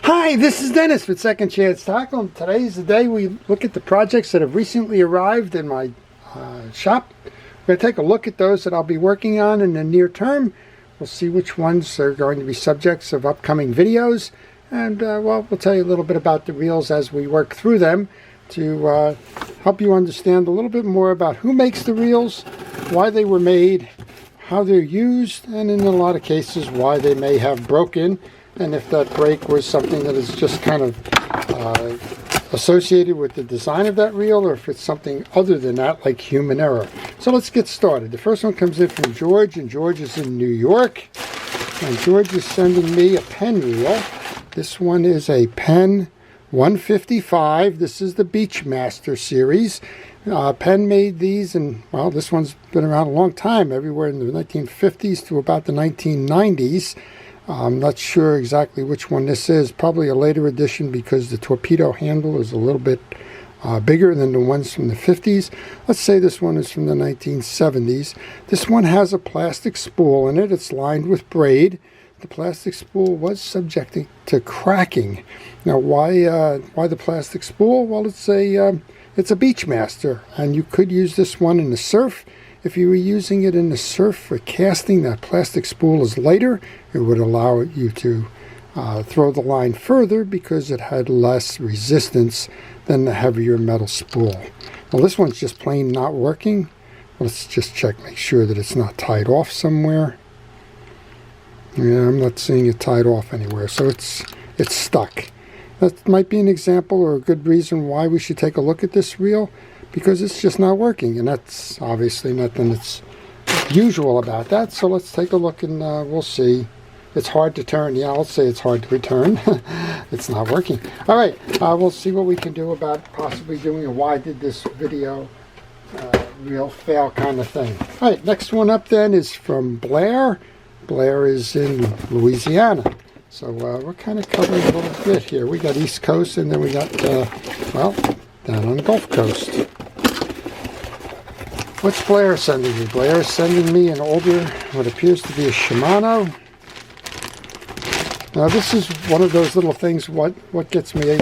Hi, this is Dennis with Second Chance Tackle, and today's the day we look at the projects that have recently arrived in my shop. We're going to take a look at those that I'll be working on in the near term. We'll see which ones are going to be subjects of upcoming videos, and we'll tell you a little bit about the reels as we work through them to help you understand a little bit more about who makes the reels, why they were made, how they're used, and in a lot of cases why they may have broken, and if that break was something that is just kind of associated with the design of that reel, or if it's something other than that, like human error. So let's get started. The first one comes in from George, and George is in New York. And George is sending me a Penn reel. This one is a Penn 155. This is the Beachmaster series. Penn made these, and well, this one's been around a long time, everywhere in the 1950s to about the 1990s. I'm not sure exactly which one this is. Probably a later edition because the torpedo handle is a little bit bigger than the ones from the 50s. Let's say this one is from the 1970s. This one has a plastic spool in it. It's lined with braid. The plastic spool was subject to cracking. Now, why the plastic spool? Well, it's a Beachmaster, and you could use this one in the surf. If you were using it in the surf for casting, that plastic spool is lighter. It would allow you to throw the line further because it had less resistance than the heavier metal spool. Well, this one's just plain not working. Let's just check, make sure that it's not tied off somewhere. Yeah, I'm not seeing it tied off anywhere, so it's stuck. That might be an example or a good reason why we should take a look at this reel, because it's just not working, and that's obviously nothing that's usual about that. So let's take a look, and we'll see. It's hard to turn. Yeah, I'll say it's hard to return. It's not working. All right, we'll see what we can do about possibly doing a why did this video reel fail kind of thing. All right, next one up then is from Blair. Blair is in Louisiana. So we're kind of covering a little bit here. We got East Coast, and then we got, well, down on the Gulf Coast. What's Blair sending me? Blair is sending me an older, what appears to be a Shimano. Now this is one of those little things, what gets me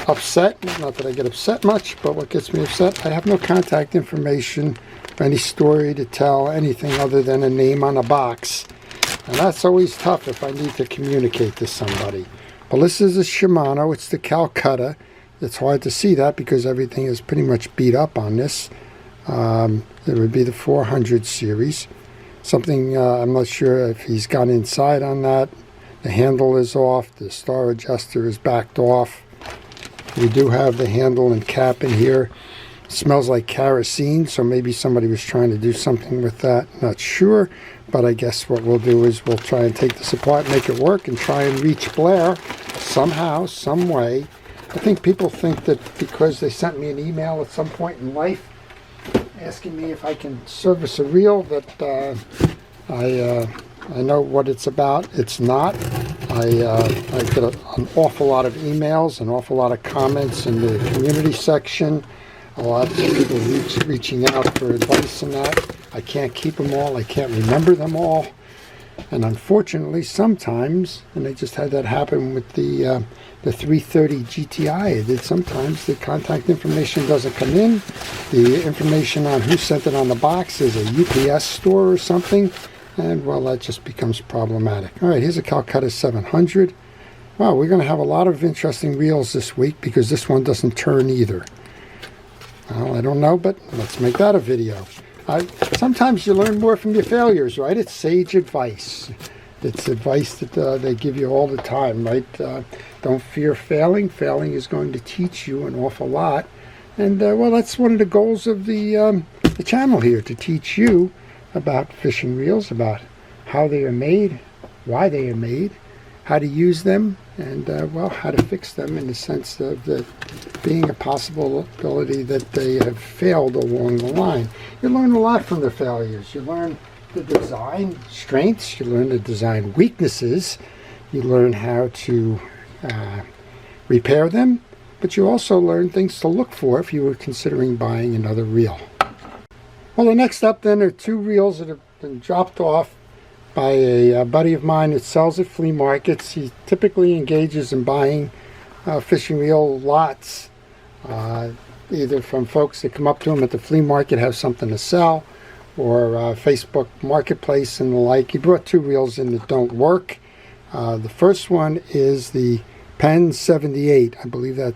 upset, not that I get upset much, but what gets me upset, I have no contact information or any story to tell, anything other than a name on a box. And that's always tough if I need to communicate to somebody. Well, this is a Shimano, it's the Calcutta. It's hard to see that because everything is pretty much beat up on this. It would be the 400 series. Something, I'm not sure if he's gone inside on that. The handle is off. The star adjuster is backed off. We do have the handle and cap in here. It smells like kerosene, so maybe somebody was trying to do something with that. Not sure, but I guess what we'll do is we'll try and take this apart, make it work, and try and reach Blair somehow, some way. I think people think that because they sent me an email at some point in life asking me if I can service a reel that I know what it's about. It's not. I get an awful lot of emails, an awful lot of comments in the community section, a lot of people reaching out for advice and that. I can't keep them all. I can't remember them all. And unfortunately, sometimes, and I just had that happen with the 330 GTI, that sometimes the contact information doesn't come in. The information on who sent it on the box is a UPS store or something, and well, that just becomes problematic. All right, here's a Calcutta 700. Wow, we're going to have a lot of interesting reels this week because this one doesn't turn either. Well, I don't know, but let's make that a video. Sometimes you learn more from your failures, right? It's sage advice. It's advice that they give you all the time, right? Don't fear failing. Failing is going to teach you an awful lot. And, well, that's one of the goals of the channel here, to teach you about fishing reels, about how they are made, why they are made, how to use them, and, well, how to fix them in the sense of the being a possibility that they have failed along the line. You learn a lot from the failures. You learn the design strengths, you learn the design weaknesses, you learn how to repair them, but you also learn things to look for if you were considering buying another reel. Well, the next up then are two reels that have been dropped off by a buddy of mine that sells at flea markets. He typically engages in buying fishing reel lots, either from folks that come up to him at the flea market, have something to sell, or Facebook Marketplace and the like. He brought 2 reels in that don't work. The first one is the Pen 78. I believe that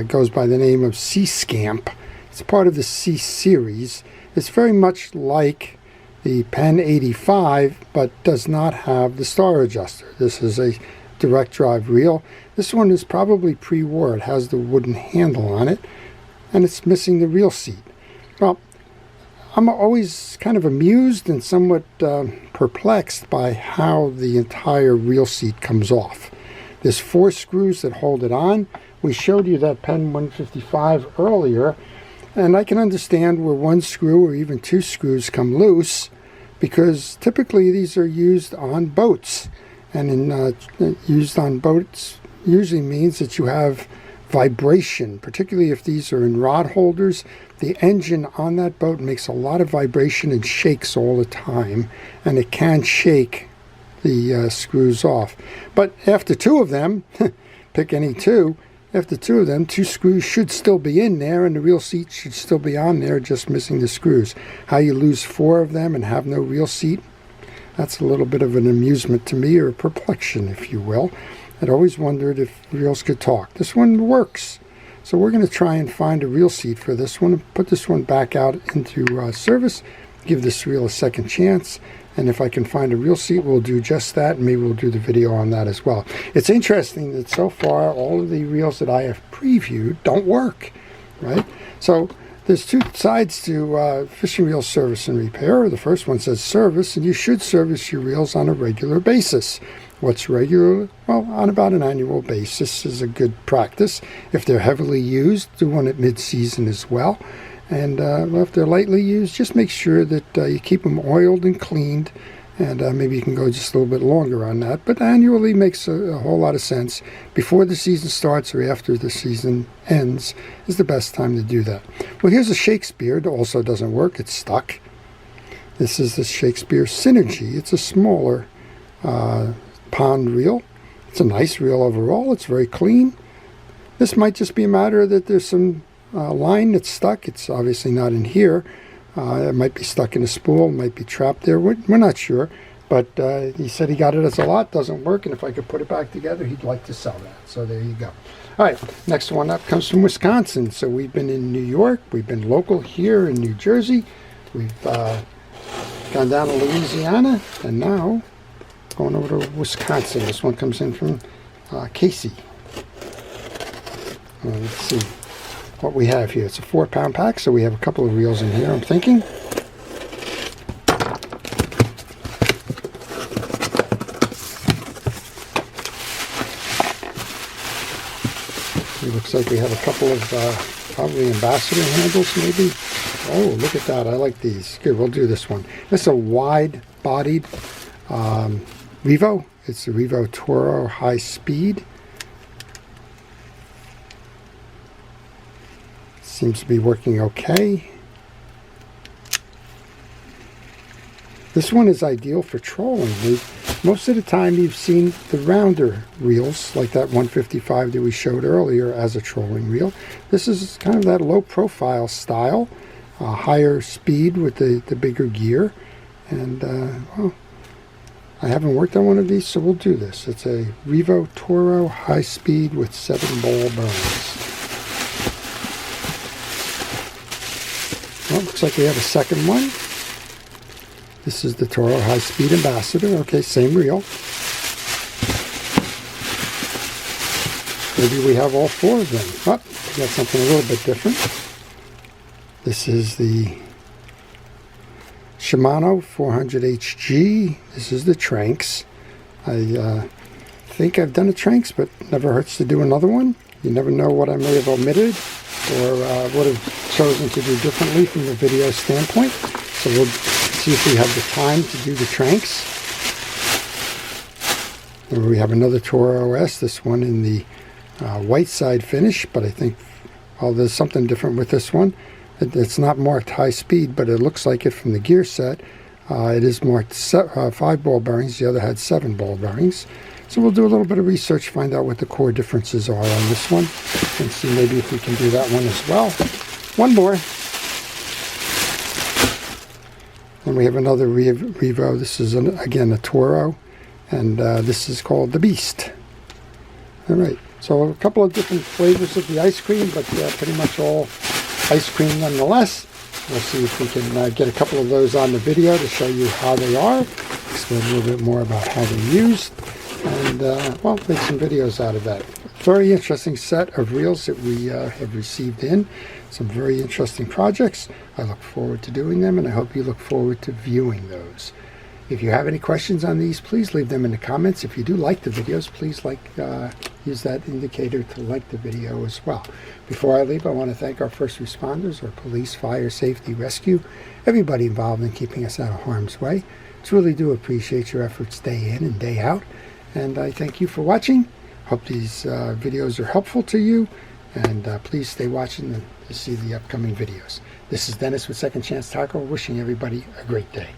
goes by the name of Sea Scamp. It's part of the C series. It's very much like the Pen 85, but does not have the star adjuster. This is a direct drive reel. This one is probably pre-war. It has the wooden handle on it, and it's missing the reel seat. Well, I'm always kind of amused and somewhat perplexed by how the entire reel seat comes off. There's 4 screws that hold it on. We showed you that Pen 155 earlier, and I can understand where 1 screw or even 2 screws come loose, because typically these are used on boats, and used on boats usually means that you have vibration, particularly if these are in rod holders. The engine on that boat makes a lot of vibration and shakes all the time, and it can shake the screws off. But after 2 of them, pick any 2, after 2 of them, 2 screws should still be in there, and the reel seat should still be on there, just missing the screws. How you lose 4 of them and have no reel seat, that's a little bit of an amusement to me, or a perplexion, if you will. I'd always wondered if reels could talk. This one works. So we're going to try and find a reel seat for this one, and put this one back out into service, give this reel a second chance, and if I can find a reel seat, we'll do just that, and maybe we'll do the video on that as well. It's interesting that so far all of the reels that I have previewed don't work, right? So there's 2 sides to fishing reel service and repair. The first one says service, and you should service your reels on a regular basis. What's regular? Well, on about an annual basis is a good practice. If they're heavily used, do one at mid-season as well. And if they're lightly used, just make sure that you keep them oiled and cleaned, and maybe you can go just a little bit longer on that. But annually makes a whole lot of sense. Before the season starts or after the season ends is the best time to do that. Well, here's a Shakespeare. It also doesn't work. It's stuck. This is the Shakespeare Synergy. It's a smaller pond reel. It's a nice reel overall. It's very clean. This might just be a matter that there's some line that's stuck. It's obviously not in here. It might be stuck in a spool, might be trapped there. We're not sure, but he said he got it as a lot. Doesn't work, and if I could put it back together, he'd like to sell that. So there you go. All right, next one up comes from Wisconsin. So we've been in New York, we've been local here in New Jersey, we've gone down to Louisiana, and now going over to Wisconsin. This one comes in from Casey. Let's see what we have here. It's a 4-pound pack, so we have a couple of reels in here, I'm thinking. It looks like we have a couple of probably ambassador handles, maybe. Oh, look at that. I like these. Good, we'll do this one. This is a wide-bodied Revo. It's the Revo Toro High Speed. Seems to be working okay. This one is ideal for trolling. Most of the time you've seen the rounder reels, like that 155 that we showed earlier as a trolling reel. This is kind of that low profile style, higher speed with the bigger gear. And well, I haven't worked on one of these, so we'll do this. It's a Revo Toro High Speed with 7-ball burns. Well, looks like we have a second one. This is the Toro High Speed Ambassador. Okay, same reel. Maybe we have all 4 of them. Oh, we got something a little bit different. This is the Shimano 400HG. This is the Tranks. I think I've done a Tranks, but never hurts to do another one. You never know what I may have omitted or would have chosen to do differently from the video standpoint. So we'll see if we have the time to do the Tranks. And we have another Toro OS, this one in the white side finish, but I think, well, there's something different with this one. It's not marked high speed, but it looks like it from the gear set. It is marked 5 ball bearings. The other had 7 ball bearings. So we'll do a little bit of research, find out what the core differences are on this one, and see maybe if we can do that one as well. One more. And we have another Revo. This is, again, a Toro, and this is called the Beast. All right, so a couple of different flavors of the ice cream, but pretty much all ice cream nonetheless. We'll see if we can get a couple of those on the video to show you how they are, explain a little bit more about how they're used, and well, make some videos out of that. Very interesting set of reels that we have received in. Some very interesting projects. I look forward to doing them, and I hope you look forward to viewing those. If you have any questions on these, please leave them in the comments. If you do like the videos, please use that indicator to like the video as well. Before I leave, I want to thank our first responders, our police, fire, safety, rescue, everybody involved in keeping us out of harm's way. Truly do appreciate your efforts day in and day out. And I thank you for watching. Hope these videos are helpful to you. And please stay watching to see the upcoming videos. This is Dennis with Second Chance Tackle, wishing everybody a great day.